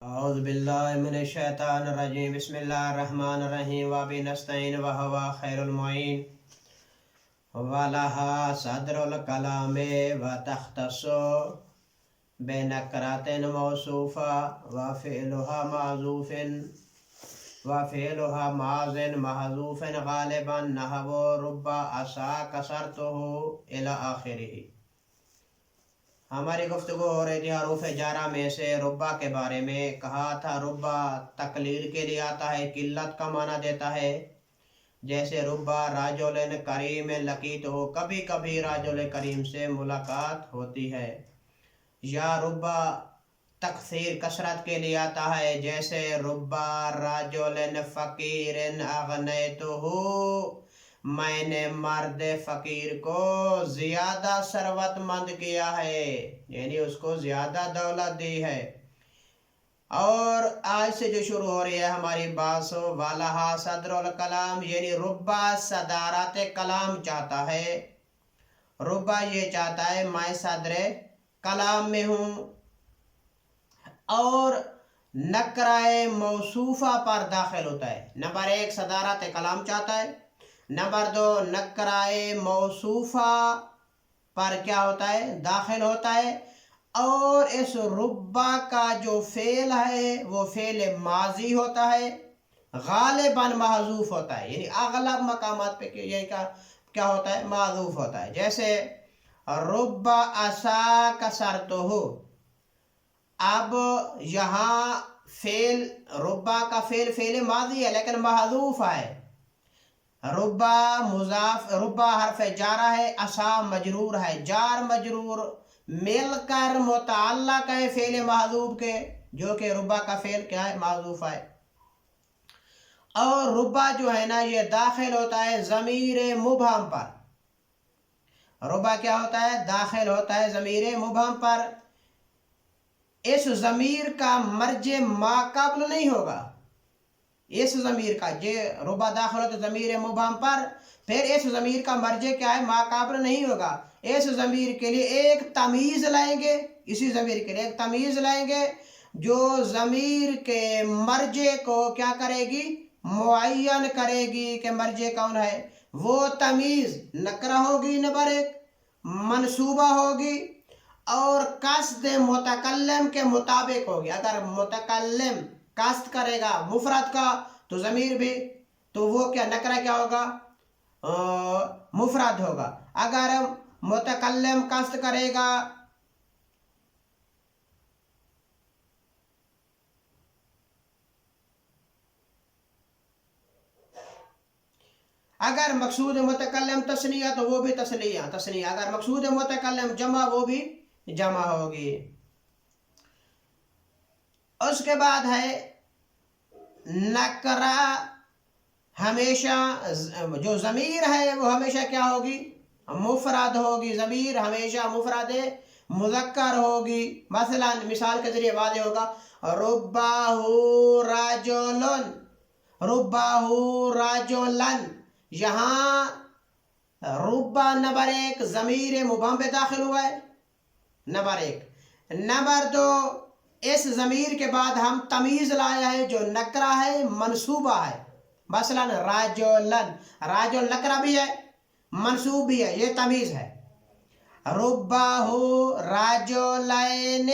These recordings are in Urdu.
اعوذ باللہ من الشیطان الرجیم بسم اللہ الرحمن الرحیم وبہ نستعین وہو خیر المعین وَلَهَا صَدْرُ الْكَلَامِ وَتَخْتَصُّ بِنَكْرَةٍ مَوْصُوفَةٍ وَفِعْلُهَا مَاضٍ مَحْذُوفٍ غَالِبًا نَحْوُ رُبَّ عَصَا كَسَرْتُهُ إِلَى آخِرِهِ۔ ہماری گفتگو ہو رہی تھی حروف جارہ میں سے ربا کے بارے میں۔ کہا تھا ربا تقلیل کے لیے آتا ہے، قلت کا معنی دیتا ہے، جیسے ربا راجل کریم لقیت ہو، کبھی کبھی راجل کریم سے ملاقات ہوتی ہے۔ یا ربا تکثیر کثرت کے لیے آتا ہے، جیسے ربا راجل فقیر اغنیتہ، میں نے مرد فقیر کو زیادہ ثروت مند کیا ہے، یعنی اس کو زیادہ دولت دی ہے۔ اور آج سے جو شروع ہو رہی ہے ہماری بات وَلَهَا صَدْرُ الْكَلَامِ، یعنی ربا صدارت کلام چاہتا ہے۔ ربا یہ چاہتا ہے میں صدر کلام میں ہوں، اور نکرہ موصوفہ پر داخل ہوتا ہے۔ نمبر 1 صدارت کلام چاہتا ہے، نمبر 2 نکرہ موصوفہ پر کیا ہوتا ہے؟ داخل ہوتا ہے۔ اور اس ربا کا جو فعل ہے وہ فعل ماضی ہوتا ہے، غالباً محذوف ہوتا ہے، یعنی اغلب مقامات پہ یہ کیا ہوتا ہے؟ محذوف ہوتا ہے۔ جیسے ربا عصا کسرتہ، اب یہاں فعل ربا کا فعل ماضی ہے لیکن محذوف ہے۔ ربا مضاف، ربا حرف جارہ ہے، عصا مجرور ہے، جار مجرور مل کر متعلق ہے فعل محذوف کے، جو کہ ربا کا فعل کیا ہے؟ محذوف ہے۔ اور ربا جو ہے نا یہ داخل ہوتا ہے ضمیر مبہم پر۔ ربا کیا ہوتا ہے؟ داخل ہوتا ہے ضمیر مبہم پر۔ اس ضمیر کا مرجع ما قبل نہیں ہوگا، اس ضمیر کا ربا داخل ہوتا ہے ضمیر مبہم پر، پھر اس ضمیر کا مرجع کیا ہے؟ ما قبل نہیں ہوگا۔ اس ضمیر کے لیے ایک تمیز لائیں گے، اسی ضمیر کے لیے ایک تمیز لائیں گے جو ضمیر کے مرجع کو کیا کرے گی؟ معین کرے گی کہ مرجع کون ہے۔ وہ تمیز نکرہ ہوگی، نمبر 1 منصوبہ ہوگی، اور قصد متکلم کے مطابق ہوگی۔ اگر متکلم قصد کرے گا مفرد کا تو ضمیر بھی، تو وہ کیا نکرہ کیا ہوگا؟ مفرد ہوگا۔ اگر متکلم قصد کرے گا اگر مقصود متکلم تثنیہ تو وہ بھی تثنیہ، اگر مقصود متکلم جمع وہ بھی جمع ہوگی۔ اس کے بعد ہے نکرہ، ہمیشہ جو ضمیر ہے وہ ہمیشہ کیا ہوگی؟ مفرد ہوگی، ضمیر ہمیشہ مفرد مذکر ہوگی۔ مثلا مثال کے ذریعے واضح ہوگا ربہ رجلن، ربہ رجلن، یہاں ربا نمبر 1 ضمیر مبہم پہ داخل ہوا ہے، نمبر 1۔ نمبر 2 اس ضمیر کے بعد ہم تمیز لایا ہے جو نکرہ ہے، منصوبہ ہے۔ مثلا راجلن، راجل نکرہ بھی ہے، منصوب بھی ہے، یہ تمیز ہے۔ ربہ راجلین،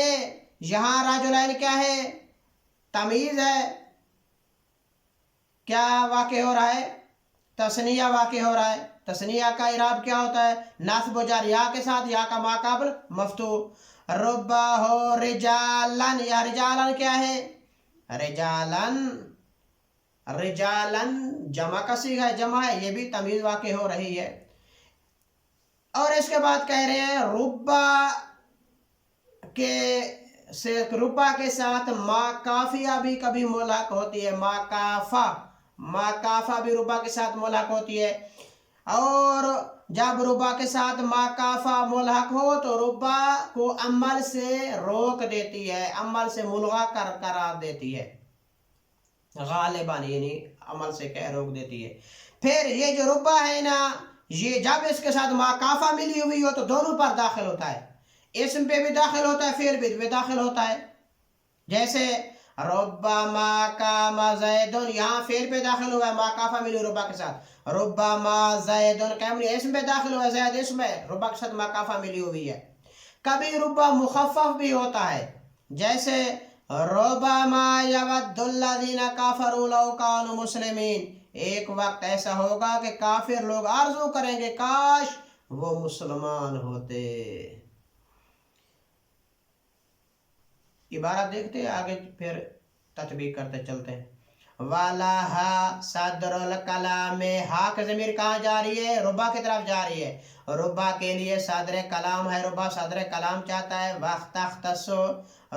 یہاں راجلین کیا ہے؟ تمیز ہے، کیا واقع ہو رہا ہے؟ تثنیہ واقع ہو رہا ہے۔ تثنیہ کا اعراب کیا ہوتا ہے؟ نصب و جر یا کے ساتھ، یا کا ما قبل مفتوح۔ ربہ رجالن، یا رجالن کیا ہے؟ رجالن، رجالن جمع کا صیغہ ہے، جمع ہے، یہ بھی تمیز واقع ہو رہی ہے۔ اور اس کے بعد کہہ رہے ہیں ربا کے ساتھ ما کافیہ بھی کبھی ملحق ہوتی ہے، ما کافہ بھی ربا کے ساتھ ملحق ہوتی ہے۔ اور جب ربا کے ساتھ ما کافہ ملحق ہو تو ربا کو عمل سے روک دیتی ہے، عمل سے ملغا قرار دیتی ہے، غالباً یعنی عمل سے روک دیتی ہے۔ پھر یہ جو ربا ہے نا، یہ جب اس کے ساتھ ما کافہ ملی ہوئی ہو تو دونوں پر داخل ہوتا ہے، اسم پہ بھی داخل ہوتا ہے، فعل پہ بھی داخل ہوتا ہے۔ جیسے ربما قام زیدن، یہاں فعل پہ داخل ہوا ہے ما کافہ ملی ربا کے ساتھ، ربما زیدن قائم اسم پہ داخل ہوا ہے، زید اسم ہے، ربا کے ساتھ ما کافہ ملی ہوئی ہے۔ کبھی ربا مخفف بھی ہوتا ہے، جیسے ربما یود الذین کفروا لو کانوا مسلمین، ایک وقت ایسا ہوگا کہ کافر لوگ آرزو کریں گے کاش وہ مسلمان ہوتے۔ عبارت دیکھتے ہیں آگے پھر تطبیق کرتے چلتے ہیں۔ وَلَهَا صَدْرُ الْكَلَامِ، ہا کا ضمیر کہاں جا رہی ہے؟ ربا کی طرف جا رہی ہے، ربا کے لیے صدر کلام ہے، ربا صدر کلام چاہتا ہے۔ وَاخْتَخْتَصُ،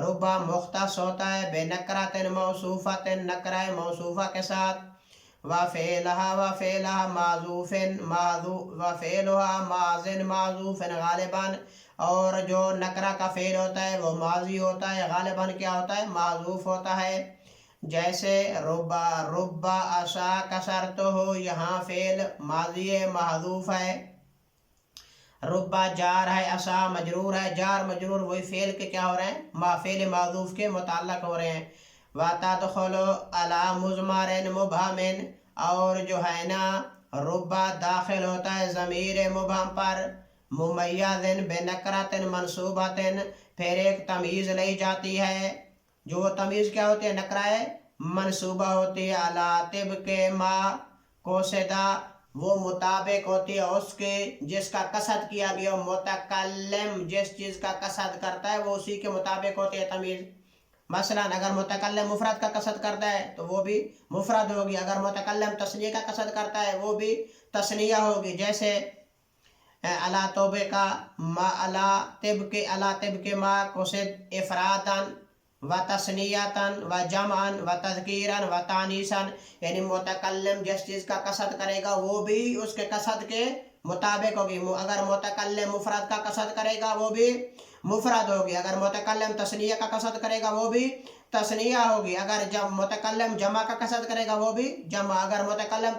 ربا مختص ہوتا ہے بِنَکْرَةٍ مَوْصُوفَةٍ، نکرہ موصوفہ کے ساتھ۔ وَفِعْلُهَا مَعْذُوفٌ، وَفِعْلُهَا مَاضٍ مَعْذُوفٌ غالباً، اور جو نکرہ کا فعل ہوتا ہے وہ ماضی ہوتا ہے، غالباً کیا ہوتا ہے؟ معذوف ہوتا ہے۔ جیسے ربا عصا کسرتہ، یہاں فعل ماضی محذوف ہے۔ ربا جار ہے، عصا مجرور ہے، جار مجرور وہی فعل کے کیا ہو رہے ہیں؟ فعل معذوف کے متعلق ہو رہے ہیں۔ وَتَدْخُلُ عَلَى مُضْمَرٍ مُبْهَمٍ، اور جو ہے نا ربا داخل ہوتا ہے ضمیر مبہم پر، ممیز بنکرۃ منصوبۃ، پھر ایک تمیز لی جاتی ہے، جو وہ تمیز کیا ہوتی ہے؟ نکرہ منصوبہ ہوتی ہے، علی طبق ما قصد، وہ مطابق ہوتی ہے اس کے جس کا قصد کیا گیا، متکلم جس چیز کا قصد کرتا ہے وہ اسی کے مطابق ہوتی ہے تمیز۔ مثلا اگر متکلم مفرد کا قصد کرتا ہے تو وہ بھی مفرد ہوگی، اگر متکلم تثنیہ کا قصد کرتا ہے وہ بھی تثنیہ ہوگی۔ جیسے علی طبق ما، علی طبق ما قصد افرادا و تثنیتا و جمعا و تذکیرا و تانیثا، یعنی متکلم جس چیز کا قصد کرے گا وہ بھی اس کے قصد کے مطابق ہوگی، اگر متکلم مفرد کا قصد کرے گا وہ بھی مفرد ہوگی، اگر متکلم تثنیہ کا قصد کرے گا وہ بھی تثنیہ ہوگی، اگر متکلم جمع کا قصد کرے گا وہ بھی جمع، اگر متکلم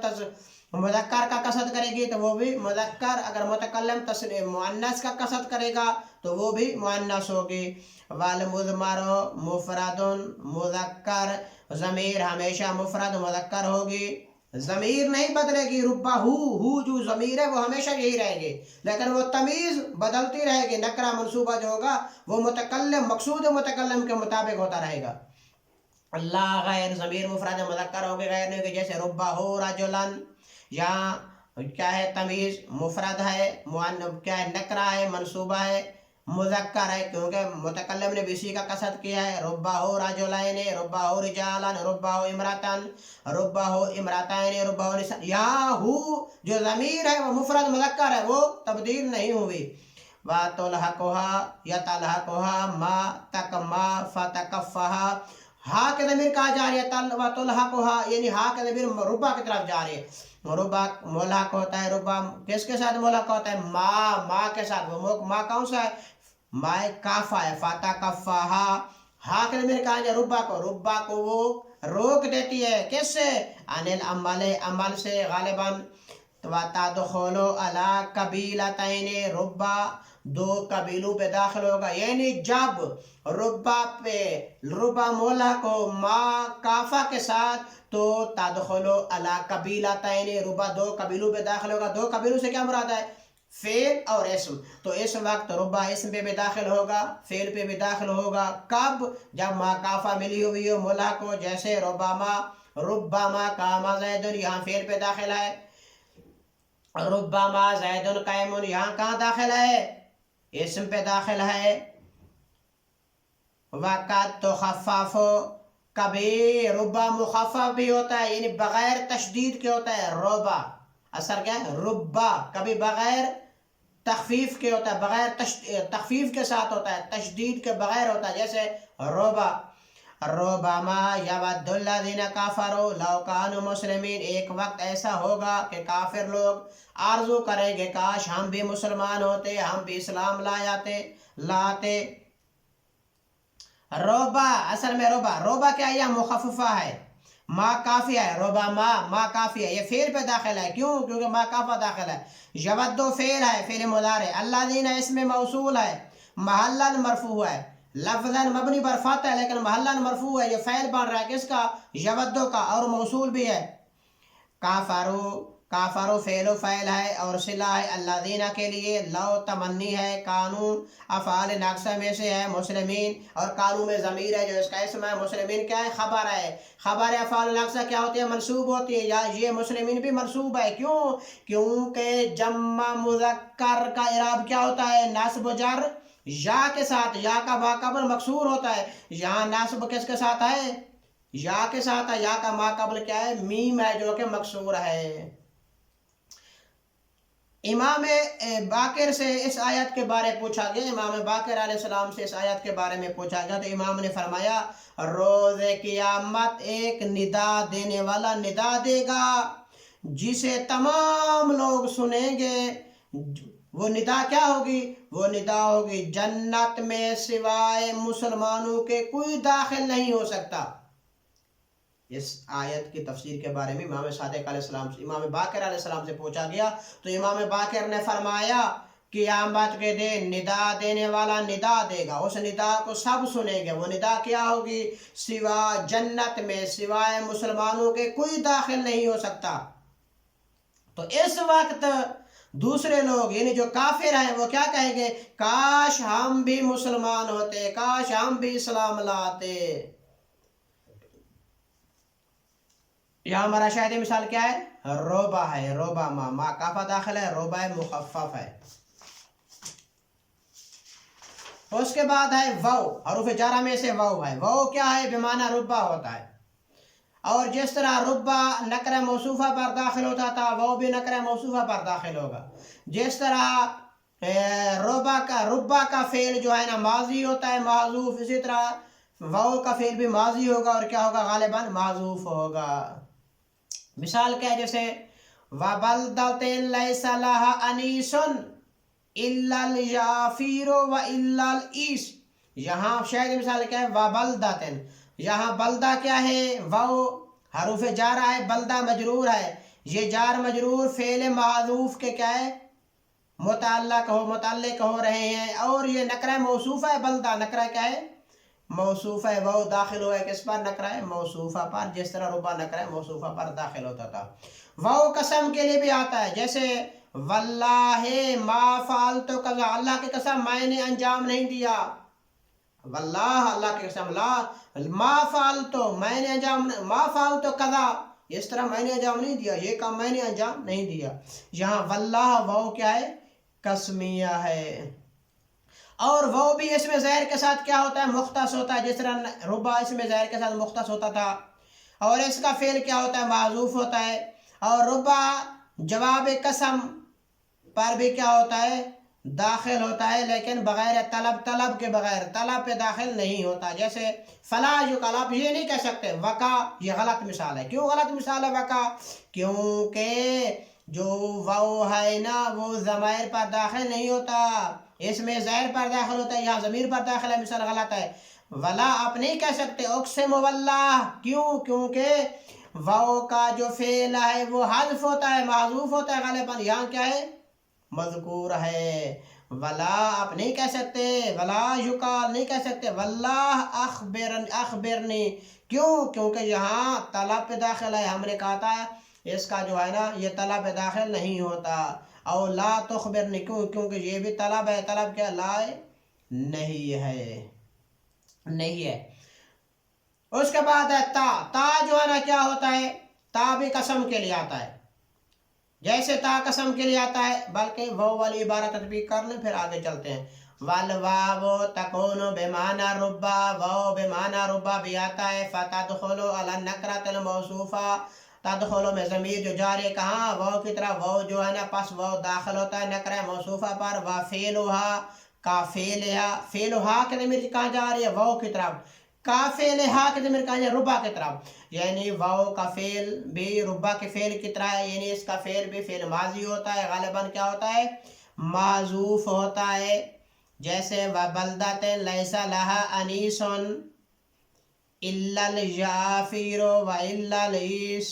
مذکر کا قصد کرے گی تو وہ بھی مذکر، اگر متکلم مؤنث کا قصد کرے گا تو وہ بھی مؤنث ہوگی۔ والمضمر مفرد مذکر، ضمیر ہمیشہ مفرد مذکر ہوگی، ضمیر نہیں بدلے گی، ربا ہو جو ضمیر ہے وہ ہمیشہ یہی رہے گی، لیکن وہ تمیز بدلتی رہے گی، نکرہ منصوبہ جو ہوگا وہ متکلم مقصود متکلم کے مطابق ہوتا رہے گا۔ اللہ غیر ضمیر مفرد مذکر ہوگی، غیر نہیں ہوگی، جیسے ربا ہو رجلن، یہاں کیا ہے؟ تمیز مفرد ہے، کیا ہے؟ نکرہ ہے، منصوبہ ہے، مذکر ہے کیونکہ متکلم نے بھی اسی کا قصد کیا ہے۔ ربہ رجلین، ربہ رجالن، ربہ امراتن، ربہ امراتین، ربہ نساء، یہاں ہو جو ضمیر ہے وہ مفرد مذکر ہے، وہ تبدیل نہیں ہوئی۔ وَتُلْحَقُهَا يَتَلْحَقُهَا ما تک ما فَتَكَفَّهَا، ہا کے ضمیر کہاں جا رہی ہے؟ وَتُلْحَقُهَا، یعنی ہا کے ضمیر ربا کی طرف جا رہی ہے، ربا ملحق ہوتا ہے، ربا کس کے ساتھ ملحق ہوتا ہے؟ ما کے ساتھ، وہ ما کون سا ہے؟ ما کافہ ہے، فَتَكَفَّهَا، ہا کے ضمیر کہاں جا؟ ربا کو وہ روک دیتی ہے، کس سے؟ عن العمل، عمل سے غالباً۔ وَتَدْخُلُ عَلَى قَبِيلَتَيْنِ، ربا دو قبیلوں پہ داخل ہوگا، یعنی جب ربا ملحق ہو ما کافہ کے ساتھ تو تدخل علی قبیلتین، ربا دو قبیلوں پہ داخل ہوگا، دو قبیلوں سے کیا مراد ہے؟ فعل اور اسم، تو اس وقت ربا اسم پہ بھی داخل ہوگا، فعل پہ بھی داخل ہوگا، کب؟ جب ما کافہ ملی ہوئی ہو، ملحق ہو، جیسے ربما قام زید، یہاں فعل پہ داخل ہے، ربما زید قائم، یہاں کہاں داخل ہے؟ اسم پہ داخل ہے۔ وقت تخفف، کبھی ربا مخفف بھی ہوتا ہے، یعنی بغیر تشدید کے ہوتا ہے، ربا اثر کیا ہے؟ ربا کبھی بغیر تخفیف کے ہوتا ہے، بغیر تخفیف کے ساتھ ہوتا ہے، تشدید کے بغیر ہوتا ہے، جیسے ربما یود الذین کفروا لو کانوا مسلمین، ایک وقت ایسا ہوگا کہ کافر لوگ آرزو کریں گے کاش ہم بھی مسلمان ہوتے، ہم بھی اسلام لاتے۔ ربا اصل میں ربا کیا ہے؟ یہ مخففہ ہے، ما کافیہ ہے، ربا ما کافیہ ہے، یہ فعل پہ داخل ہے، کیوں؟ کیونکہ ما کافہ داخل ہے۔ یودو فعل ہے، فعل مضارع، الذین اسم موصول ہے، محلا مرفوع ہے، لفظاً مبنی پر فتح ہے لیکن محلاً مرفوع ہے، یہ فعل بن رہا ہے کس کا؟ یودو کا، اور موصول بھی ہے۔ کافرو، کافرو فعل و فاعل ہے اور صلہ ہے الذین کے لیے، لو تمنی ہے، کانو افعال ناقصہ میں سے ہے، مسلمین اور کانو میں ضمیر ہے جو اس کا اسم ہے، مسلمین کیا ہے؟ خبر ہے۔ خبر افعال ناقصہ کیا ہوتی ہے؟ منصوب ہوتی ہے، یا یہ مسلمین بھی منصوب ہے، کیوں؟ کیونکہ جمع مذکر کا اعراب کیا ہوتا ہے؟ نصب و جر یا کے ساتھ، یا کا ماقبل مکسور ہوتا ہے، یہاں نصب کس کے ساتھ ہے؟ یا کے ساتھ ہے، یا کا ماقبل کیا ہے؟ میم ہے جو کہ مکسور ہے۔ امام باقر سے اس آیت کے بارے پوچھا گیا، امام باقر علیہ السلام سے اس آیت کے بارے میں پوچھا گیا تو امام نے فرمایا روز قیامت ایک ندا دینے والا ندا دے گا جسے تمام لوگ سنیں گے۔ وہ ندا کیا ہوگی؟ وہ ندا ہوگی جنت میں سوائے مسلمانوں کے کوئی داخل نہیں ہو سکتا۔ اس آیت کی تفسیر کے بارے میں امام صادق علیہ السلام سے، امام باقر علیہ السلام سے پوچھا گیا تو امام باقر نے فرمایا قیامت کے دن ندا دینے والا ندا دے گا، اس ندا کو سب سنیں گے۔ وہ ندا کیا ہوگی؟ سوا جنت میں سوائے مسلمانوں کے کوئی داخل نہیں ہو سکتا۔ تو اس وقت دوسرے لوگ یعنی جو کافر ہیں وہ کیا کہیں گے؟ کاش ہم بھی مسلمان ہوتے، کاش ہم بھی اسلام لاتے۔ یہاں ہمارا شاہد مثال کیا ہے؟ روبا ہے، روبا ما کافا داخل ہے، روبا مخفف ہے۔ اس کے بعد ہے وو، حروف جارہ میں سے وو ہے۔ وو کیا ہے؟ بمعنی ربا ہوتا ہے، اور جس طرح ربا نکرہ موصوفہ پر داخل ہوتا تھا وہ بھی نکرہ موصوفہ پر داخل ہوگا۔ جس طرح ربا کا فعل جو ہے نا ماضی ہوتا ہے محذوف، اسی طرح وو کا فعل بھی ماضی ہوگا اور کیا ہوگا؟ غالباً محذوف ہوگا۔ مثال کیا ہے؟ جیسے وَبَلْدَةٍ لَيْسَ لَهَا أَنِيسٌ إِلَّا الْيَافِيرُ وَإِلَّا الْإِيسُ۔ یہاں شاید مثال کیا ہے؟ وَبَلْدَةٍ، یہاں بلدہ کیا ہے؟ وہ حروف جارہ ہے، بلدہ مجرور ہے، یہ جار مجرور فعل محذوف کے کیا ہے؟ متعلق ہو رہے ہیں، اور یہ نکرہ موصوفہ ہے۔ بلدہ نکرہ کیا ہے؟ موصوفہ ہے۔ وہ داخل ہوا ہے کس پر؟ نکرہ موصوفہ پر، جس طرح ربا نکرہ موصوفہ پر داخل ہوتا تھا۔ وہ قسم کے لیے بھی آتا ہے، جیسے واللہ ما فعلت کذا، اللہ کی قسم میں نے انجام نہیں دیا۔ واللہ اللہ کی قسم، لا ما فعلت میں نے انجام، ما فعلت کذا اس طرح میں نے انجام نہیں دیا، یہ کام میں نے انجام نہیں دیا۔ یہاں واللہ وہ کیا ہے؟ قسمیہ ہے۔ اور وہ بھی اس میں ظاہر کے ساتھ کیا ہوتا ہے؟ مختص ہوتا ہے، جس طرح ربا اس میں ظاہر کے ساتھ مختص ہوتا تھا، اور اس کا فعل کیا ہوتا ہے؟ معذوف ہوتا ہے۔ اور ربا جواب قسم پر بھی کیا ہوتا ہے؟ داخل ہوتا ہے، لیکن بغیر طلب کے بغیر، طلب پہ داخل نہیں ہوتا۔ جیسے فلا یقال، آپ یہ نہیں کہہ سکتے وقع، یہ غلط مثال ہے۔ کیوں غلط مثال ہے وقع؟ کیونکہ جو واو ہے نا وہ ضمائر پر داخل نہیں ہوتا، اس میں ظاہر پر داخل ہوتا ہے، یہاں ضمیر پر داخل ہے، مثال غلط ہے۔ ولا آپ نہیں کہہ سکتے اقسم واللہ، کیوں؟ کیونکہ واو کا جو فعل ہے وہ حذف ہوتا ہے، محذوف ہوتا ہے غالباً، یہاں کیا ہے؟ مذکور ہے۔ ولا آپ نہیں کہہ سکتے، ولا یقال نہیں کہہ سکتے، واللہ اخبرنی، کیوں؟ کیونکہ یہاں طلب پہ داخل ہے، ہم نے کہا تھا اس کا جو ہے نا یہ طلب پہ داخل نہیں ہوتا۔ اور لا تخبرنی، کیوں؟ کیونکہ یہ بھی طلب ہے، طلب کیا؟ لا نہیں ہے، نہیں ہے۔ اس کے بعد ہے تا جو ہے نا کیا ہوتا ہے؟ تا بھی قسم کے لیے آتا ہے، جیسے تا قسم کے لیے آتا ہے، بلکہ وہ والی عبارت تطبیق کر لیں پھر آگے چلتے ہیں۔ والواو تکون بمعنی ربا، واو بمعنی ربا بھی آتا ہے۔ فتدخل علی النکرۃ الموصوفہ، تدخل میں ضمیر جو جاری کہاں؟ واو کی طرح، واو جو ہے نا پس واو داخل ہوتا ہے نکرہ موصوفہ پر۔ وفعلھا کا فعلھا، فعلھا کے ضمیر کہاں جا رہی ہے؟ واو کی طرف۔ کا فعلھا کے ضمیر کہاں جا؟ ربا کی طرف، یعنی واو کا فعل بھی ربا کے فعل کی طرح ہے، یعنی اس کا فعل بھی فعل ماضی ہوتا ہے، غالباً کیا ہوتا ہے؟ معذوف ہوتا ہے۔ جیسے وَبَلْدَةٍ لَيْسَ لَهَا أَنِيسٌ إِلَّا الْيَافِيرُ وَإِلَّا الْإِيسُ،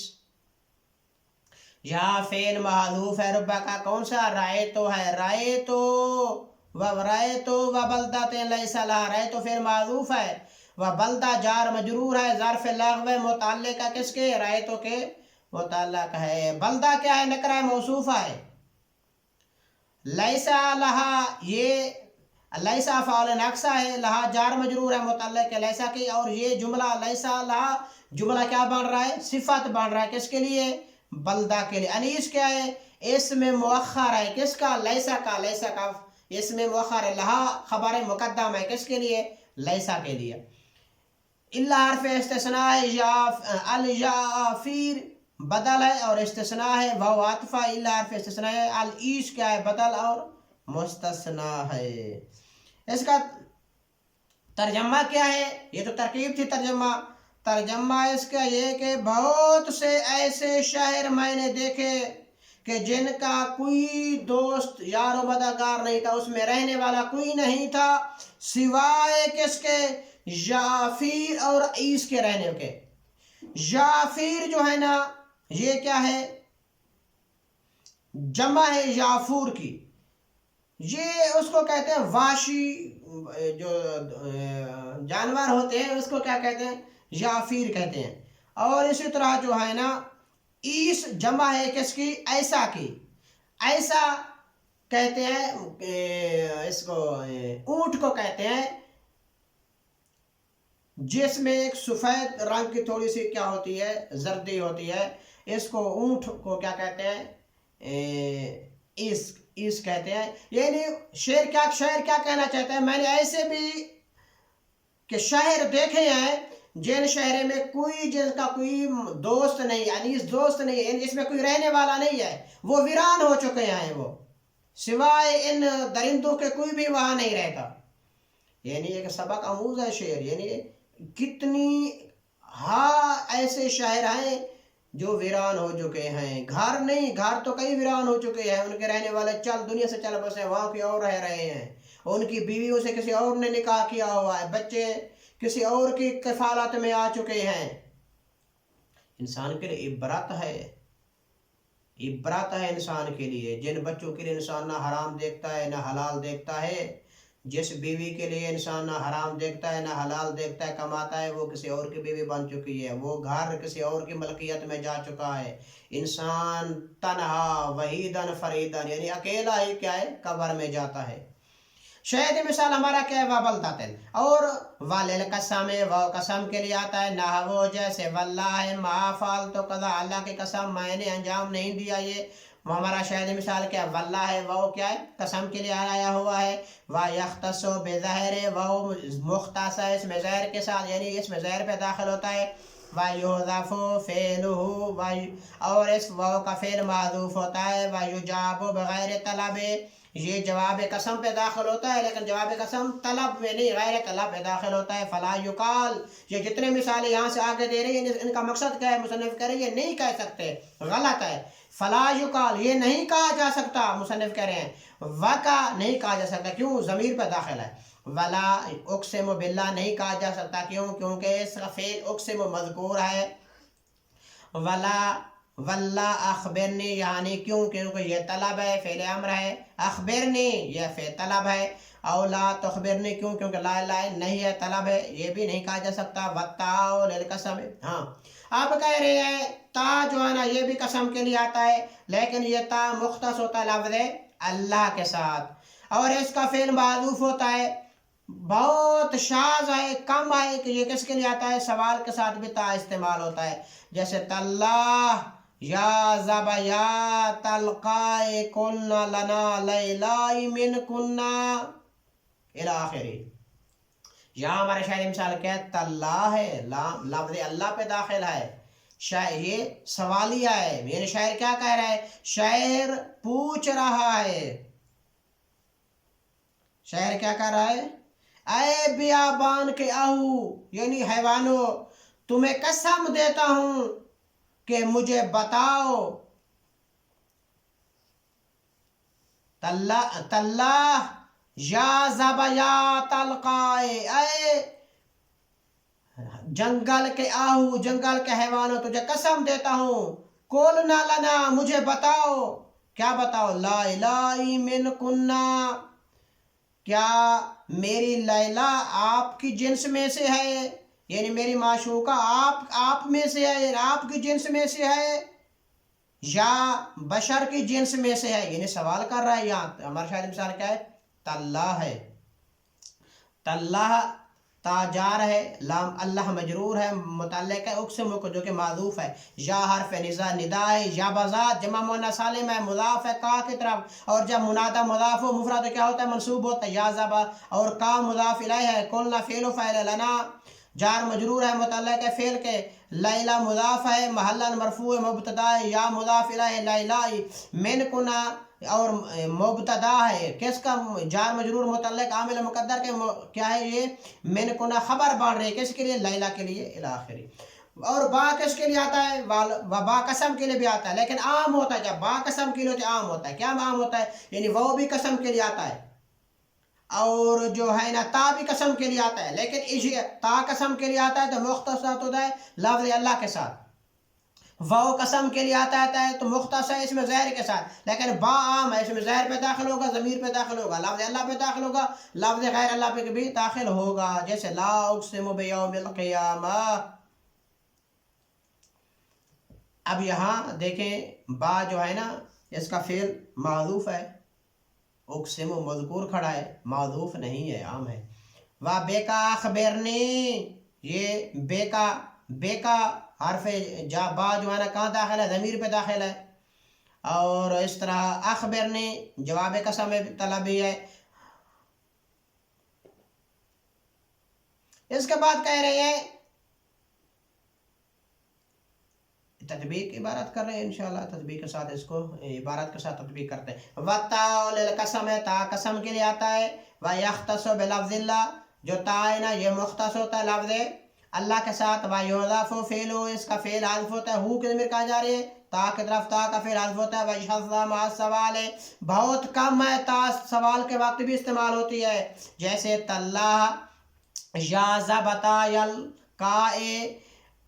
یہاں فعل معذوف ہے ربا کا، کون سا؟ رائے تو ہے، رائے تو رأیت و بلدۃ لیس لہا، رأیت فعل معذوف ہے، و بلدہ جار مجرور ہے، ظرف لغو متعلق ہے کس کے؟ رأیت کے متعلق ہے۔ بلدہ کیا ہے؟ نکرہ موصوفہ ہے۔ لیس لہا، یہ لیس فعل ناقصہ ہے، لہا جار مجرور ہے متعلق ہے لیسا کی، اور یہ جملہ لیس لہا جملہ کیا بن رہا ہے؟ صفت بن رہا ہے کس کے لیے؟ بلدہ کے لیے۔ انیس کیا ہے؟ اسم مؤخر ہے کس کا؟ لیسا کا، لیسا کا اسم مؤخر ہے، لہا خبر مقدم ہے کس کے لیے؟ لیسا کے لیے۔ الا حرف استثناء ہے، الیافیر بدل ہے اور استثناء ہے، وہ عاطفہ، الا حرف استثناء ہے، الایش کیا ہے؟ بدل اور مستثنیٰ ہے۔ اس کا ترجمہ کیا ہے؟ یہ تو ترکیب تھی ترجمہ۔ ترجمہ اس کا یہ کہ بہت سے ایسے شہر میں نے دیکھے کہ جن کا کوئی دوست یار و مددگار نہیں تھا، اس میں رہنے والا کوئی نہیں تھا سوائے کس کے؟ یافیر اور عیس کے رہنے کے۔ یافیر جو ہے نا، یہ کیا ہے؟ جمع ہے یافور کی، یہ اس کو کہتے ہیں واشی، جو جانور ہوتے ہیں اس کو کیا کہتے ہیں؟ یافیر کہتے ہیں۔ اور اسی طرح جو ہے نا، ایس جمع ہے کس کی؟ ایسا کی، ایسا کہتے ہیں اس کو، اونٹ کو کہتے ہیں جس میں ایک سفید رنگ کی تھوڑی سی کیا ہوتی ہے؟ زردی ہوتی ہے، اس کو اونٹ کو کیا کہتے ہیں؟ اس کہتے ہیں۔ یعنی شعر کیا کہنا چاہتا ہے؟ میں نے ایسے بھی کہ شہر دیکھے ہیں جن شہر میں جن کا کوئی دوست نہیں، یعنی اس دوست نہیں، یعنی اس میں کوئی رہنے والا نہیں ہے، وہ ویران ہو چکے ہیں، وہ سوائے ان درندوں کے کوئی بھی وہاں نہیں رہتا۔ یعنی ایک سبق آموز ہے شعر، یعنی کتنی ایسے شہر ہیں جو ویران ہو چکے ہیں، گھر نہیں، گھر تو کئی ویران ہو چکے ہیں، ان کے رہنے والے دنیا سے چل بسے، وہاں کی اور رہ رہے ہیں، ان کی بیویوں سے کسی اور نے نکاح کیا ہوا ہے، بچے کسی اور کی کفالت میں آ چکے ہیں۔ انسان کے لیے عبرت ہے، عبرت ہے انسان کے لیے۔ جن بچوں کے لیے انسان نہ حرام دیکھتا ہے نہ حلال دیکھتا ہے، جس بیوی کے لیے انسان نہ حرام دیکھتا ہے نہ حلال دیکھتا ہے، کماتا ہے، وہ کسی اور کی بیوی بن چکی ہے، وہ گھر کسی اور کی ملکیت میں جا چکا ہے۔ انسان تنہا وحیدن فریدن، یعنی اکیلا ہی کیا ہے؟ قبر میں جاتا ہے۔ شاید مثال ہمارا کیا ہے؟ وابلتاتن، اور والقسم، وہ قسم کے لیے آتا ہے، نہ وہ جیسے واللہ ما فعلت کذا، اللہ کی قسم میں نے انجام نہیں دیا یہ۔ وہ ہمارا شاید مثال کیا ہے؟ واللہ وہ کیا ہے؟ قسم کے لیے آیا ہوا ہے۔ وَيَخْتَصُ بِظَاہِرِ، وہ مختص ہے اس میں زہر کے ساتھ، یعنی اس میں زہر پہ داخل ہوتا ہے۔ وَيُحْذَفُ فِعْلُهُ، اور اس واو کا فعل معذوف ہوتا ہے۔ وَيُجَابُ بِغَيْرِ طَلَبِ، یہ جواب قسم پہ داخل ہوتا ہے لیکن جواب قسم طلب میں نہیں، غیر طلب پہ داخل ہوتا ہے۔ فلا یقال، یہ جتنے مثالیں یہاں سے آگے دے رہی ہیں ان کا مقصد کیا ہے؟ مصنف کہہ رہے ہیں یہ نہیں کہہ سکتے، غلط ہے۔ فلا یقال، یہ نہیں کہا جا سکتا، مصنف کہہ رہے ہیں وقع نہیں کہا جا سکتا، کیوں؟ ضمیر پہ داخل ہے۔ ولا اقسم باللہ نہیں کہا جا سکتا، کیوں؟ کیونکہ اس کا فعل اقسم مذکور ہے۔ ولا واللہ اخبرنی، یعنی کیوں؟ کیونکہ یہ طلب ہے، فعل امر ہے۔ اخبرنی یہ فعل طلب ہے۔ او لا تخبرنی، کیوں؟ کیونکہ لا نہیں ہے، طلب ہے، یہ بھی نہیں کہا جا سکتا۔ والتاء للقسم، ہاں آپ کہہ رہے ہیں تا جو ہے نا یہ بھی قسم کے لیے آتا ہے، لیکن یہ تا مختص ہوتا ہے لفظ اللہ کے ساتھ، اور اس کا فعل معذوف ہوتا ہے۔ بہت شاذ ہے، کم ہے کہ یہ کس کے لیے آتا ہے؟ سوال کے ساتھ بھی تا استعمال ہوتا ہے، جیسے تاللہ یا زبا یا تلقائے کننا لنا لیلائی من کننا الی آخری۔ یہاں ہمارے شاعر مثال کیا ہے؟ تاللہ ہے، لفظ اللہ پہ داخل ہے، یہ سوالیہ ہے، یعنی شاعر کیا کہہ رہا ہے؟ شاعر پوچھ رہا ہے، شاعر کیا کہہ رہا ہے؟ اے بیابان کے آہو، یعنی حیوانوں، تمہیں قسم دیتا ہوں کہ مجھے بتاؤ۔ تاللہ یا زبا یا تلقائے، اے جنگل کے آہو، جنگل کے حیوانوں، تجھے قسم دیتا ہوں، کولنا لنا، مجھے بتاؤ، کیا بتاؤ؟ لا الہی من کننا، کیا میری لیلا آپ کی جنس میں سے ہے، یعنی میری معشوقہ آپ میں سے ہے، آپ کی جنس میں سے ہے، یا بشر کی جنس میں سے ہے، یعنی سوال کر رہا ہے۔ یہاں ہمارا شاید مثال کیا ہے، تاللہ ہے، تاللہ تاجار ہے، لام اللہ مجرور ہے، متعلق ہے اقسم کو جو کہ معذوف ہے، یا حرف ندا ہے، یا بذات جمع مؤنث سالم ہے، مضاف ہے کا کی طرف، اور جب منادہ مضاف ہو مفرد تو کیا ہوتا ہے، منصوب ہوتا ہے، یا زبا، اور کا مضاف الیہ ہے، قلنا فعل و فاعل لنا جار مجرور ہے، متعلق ہے فعل کے، لیلا مضاف ہے، محلا مرفوع مبتدا ہے، یا مضاف الیہ لیلا من کنا، اور مبتدا ہے کس کا، جار مجرور متعلق عامل مقدر کے کیا ہے، یہ من کنا خبر بن رہے کس کے لیے، لیلا کے لیے الاخری۔ اور با کس کے لیے آتا ہے، با قسم کے لیے بھی آتا ہے، لیکن عام ہوتا ہے، جب با قسم کے لیے ہوتا ہے عام ہوتا ہے، کیا عام ہوتا ہے، یعنی وہ بھی قسم کے لیے آتا ہے، اور جو ہے نا تا بھی قسم کے لیے آتا ہے، لیکن تا قسم کے لیے آتا ہے تو مختص ہوتا ہے لفظ اللہ کے ساتھ، واو قسم کے لیے آتا ہے تو مختص ہے اس میں ظاہر کے ساتھ، لیکن با عام ہے، اس میں ظاہر پہ داخل ہوگا، ضمیر پہ داخل ہوگا، لفظ اللہ پہ داخل ہوگا، لفظ غیر اللہ پہ بھی داخل ہوگا، جیسے لا اقسم بیوم القیامہ۔ اب یہاں دیکھیں با جو ہے نا اس کا فعل معذوف ہے، اقسم مذکور کھڑا ہے، معذوف نہیں ہے، عام ہے۔ وا بے کا اخبرنی، یہ بے کا حرف جا با جو ہے نا کہاں داخل ہے، ضمیر پہ داخل ہے، اور اس طرح اخبرنی جواب قسم طلبی ہے۔ اس کے بعد کہہ رہے ہیں تطبیق عبارت کر رہے ہیں، انشاءاللہ تطبیق کے ساتھ اس کو عبارت کے ساتھ تطبیق کرتے ہیں۔ وَالتَّاءُ لِلْقَسَمِ، تا قسم کے لیے آتا ہے، وَيَخْتَصُ بِلَفْظِ اللَّهِ، جو تا ہے نا یہ مختص ہوتا ہے لفظ اللہ کے ساتھ، وَيُحْذَفُ فِعْلُهُ، اس کا فعل حذف ہوتا ہے، ہو کی ضمیر کہاں جا رہی ہے، تا کی طرف، تا کا فعل حذف ہوتا ہے، وَيُحْذَفُ مَعَ السَّوَالِ، بہت کم ہے تا سوال کے وقت بھی استعمال ہوتی ہے، جیسے تَاللَّهِ یا زبتا یلقائے،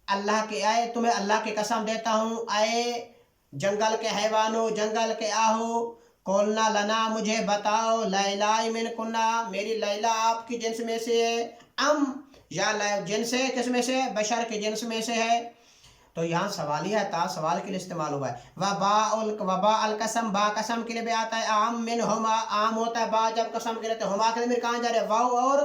اللہ کے آئے تمہیں اللہ کی قسم دیتا ہوں، اے جنگل کے حیوانوں، جنگل کے آہو، قولنا لنا مجھے بتاؤ، لیلا من کنا، میری لیلا آپ کی جنس میں سے ہے، ام یا جنس ہے کس میں سے، بشر کے جنس میں سے ہے، تو یہاں سوالی ہے، تا سوال کے لیے استعمال ہوا ہے۔ وبا القسم، با قسم کے لیے بھی آتا ہے، عام من ہما، عام ہوتا ہے با جب قسم کے لیے، تو ہما کے ضمیر کہاں جا رہے، واو اور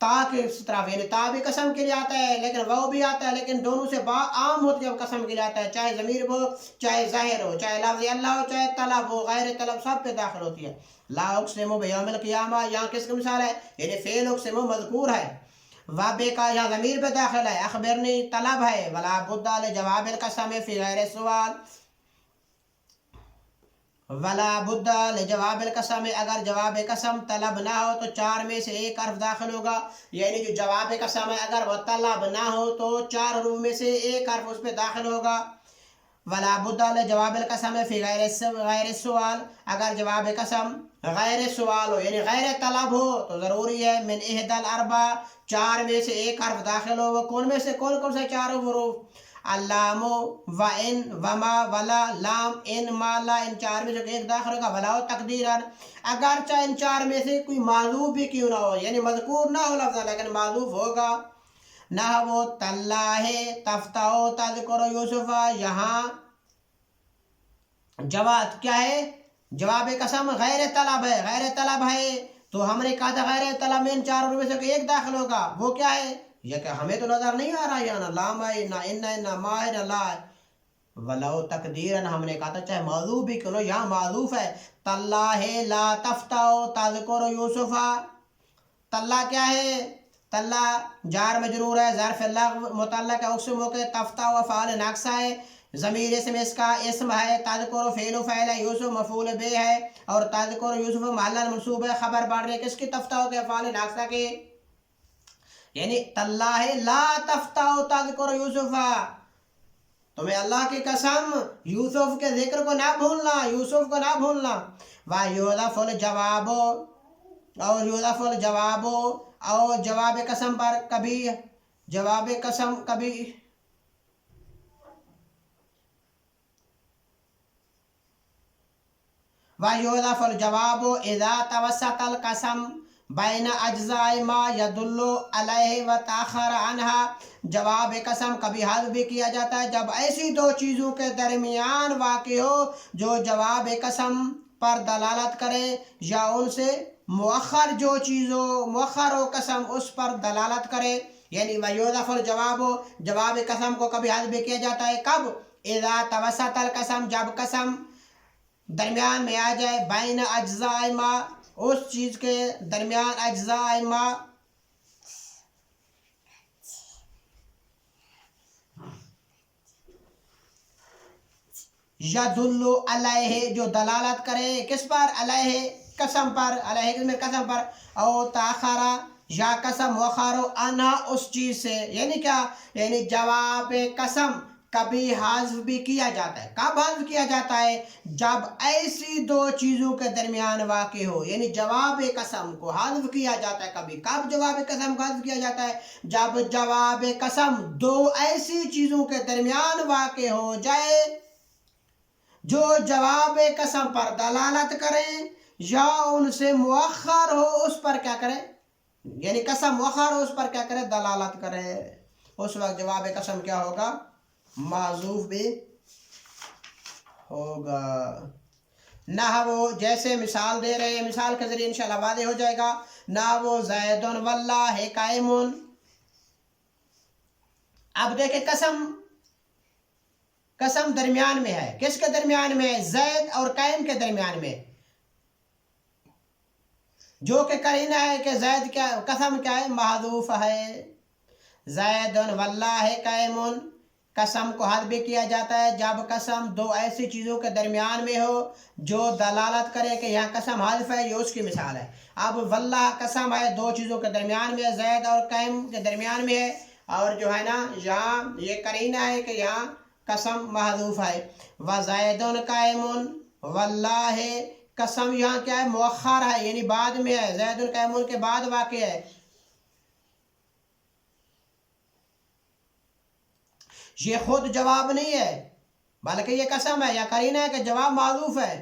تا کے طرف، یعنی تا بھی قسم کے لیے آتا ہے لیکن واو بھی آتا ہے، لیکن دونوں سے با عام ہوتی ہے جب قسم کے لیے آتا ہے، چاہے ضمیر ہو، چاہے ظاہر ہو، چاہے لفظ اللہ ہو، چاہے طلب ہو، غیر طلب سب پہ داخل ہوتی ہے۔ لا اقسم بیوم القیامہ، یہاں کس کی مثال ہے، یعنی فعل اقسم مذکور ہے، وابے کا یہاں ضمیر پہ داخل ہے، اخبرنی طلب ہے، ولا بد لجواب القسم فی غیر سوال، ولا بد لجواب القسم، اگر جواب قسم طلب نہ ہو تو چار میں سے ایک حرف داخل ہوگا، یعنی جو جواب قسم ہے اگر وہ طلب نہ ہو تو چار حروف میں سے ایک حرف اس پہ داخل ہوگا۔ ولا بد لجواب القسم فی غیر سوال، اگر جواب قسم غیر سوال ہو یعنی غیر طلب ہو تو ضروری ہے من احد الاربع، چار میں سے ایک حرف داخل ہو، وہ کون میں سے، کون سے چار حروف، اللام و ان وما ولا لام ان ما لا، ان چار میں سے ایک داخل ہوگا، ولا تقدیرا، اگرچہ ان چار میں سے کوئی معذوف بھی کیوں نہ ہو، یعنی مذکور نہ ہو لفظ لیکن معذوف ہوگا، نہ وہ تاللہ تفتح تذکر یوسف، یہاں جواب کیا ہے، جواب قسم غیر طلب ہے، غیر طلب ہے، تو ہم نے کہا تھا غیر طلب میں ان چار میں سے ایک داخل ہوگا، وہ کیا ہے، یہ کہ ہمیں تو نظر نہیں آ رہا، یا نہ لام ہے، نہ ان ہے، نہ ما ہے، نہ لا ہے، ولو تقدیرن، ہم نے کہا تھا چاہے معذوف بھی کیوں، یہاں معذوف ہے، تاللہ لا تفتح تذکر یوسف، تاللہ کیا ہے، تاللہ جار مجرور ہے، ظرف اللہ متعلق ہے اقسم کے، تفتح و فعل ناقصہ ہے، ضمیر اسم اس کا اسم ہے، تذکر فعل و فعل ہے، یوسف مفعول بہ ہے، اور تذکر یوسف محل منصوب ہے، خبر بڑھ رہے کس کی، تفتح کے، فعل ناقصہ کے، یعنی تاللہ لا تفتح تذکر یوسف، تمہیں اللہ کی قسم یوسف کے ذکر کو نہ بھولنا، یوسف کو نہ بھولنا، وَيُحْذَفُ الْجَوَابُ، اور یحذف الجواب، اور جواب قسم پر کبھی، جواب قسم کبھی وَيُحْذَفُ الْجَوَابُ إِذَا تَوَسَّطَ الْقَسَمُ بَيْنَ أَجْزَاءِ مَا يَدُلُّ عَلَيْهِ وَتَأَخَّرَ عنها، جواب قسم کبھی حذف بھی کیا جاتا ہے جب ایسی دو چیزوں کے درمیان واقع ہو جو جواب قسم پر دلالت کرے یا ان سے مؤخر جو چیز ہو، مؤخر و قسم اس پر دلالت کرے. یعنی وَيُحْذَفُ الْجَوَابُ، جواب قسم کو کبھی حذف بھی کیا جاتا ہے کب؟ اذا توسط القسم، جب قسم درمیان میں آ جائے، بین اجزاء ما، اس چیز کے درمیان، اجزاء ما یدل علیہ، جو دلالت کرے کس پر؟ علیہ، قسم پر، علیہ میں قسم پر، او تاخرہ، یا قسم مؤخر عنہا، اس چیز سے. یعنی کیا؟ یعنی جواب قسم کبھی حذف بھی کیا جاتا ہے. کب حذف کیا جاتا ہے؟ جب ایسی دو چیزوں کے درمیان واقع ہو. یعنی جواب قسم کو حذف کیا جاتا ہے کبھی. کب جواب قسم کو حذف کیا جاتا ہے؟ جب جواب قسم دو ایسی چیزوں کے درمیان واقع ہو جائے جو جواب قسم پر دلالت کریں یا ان سے مؤخر ہو، اس پر کیا کرے؟ یعنی قسم مؤخر ہو، اس پر کیا کرے؟ دلالت کرے. اس وقت جواب قسم کیا ہوگا؟ محذوف بھی ہوگا. نحو، جیسے مثال دے رہے ہیں، مثال کے ذریعے انشاءاللہ واضح ہو جائے گا. نحو زید واللہ قائم. اب دیکھیں قسم درمیان میں ہے. کس کے درمیان میں؟ زید اور قائم کے درمیان میں، جو کہ قرینہ ہے کہ زید کیا، قسم کیا ہے؟ محذوف ہے. زید واللہ قائم، قسم کو حذف بھی کیا جاتا ہے جب قسم دو ایسی چیزوں کے درمیان میں ہو جو دلالت کرے کہ یہاں قسم حذف ہے. یہ اس کی مثال ہے. اب واللہ قسم ہے، دو چیزوں کے درمیان میں ہے، زید اور قائم کے درمیان میں ہے، اور جو ہے نا یہاں یہ قرینہ ہے کہ یہاں قسم محذوف ہے. وزید قائم واللہ، قسم یہاں کیا ہے؟ مؤخر ہے، یعنی بعد میں ہے، زید قائم کے بعد واقع ہے. یہ خود جواب نہیں ہے بلکہ یہ قسم ہے یا قرینہ ہے کہ جواب محذوف ہے.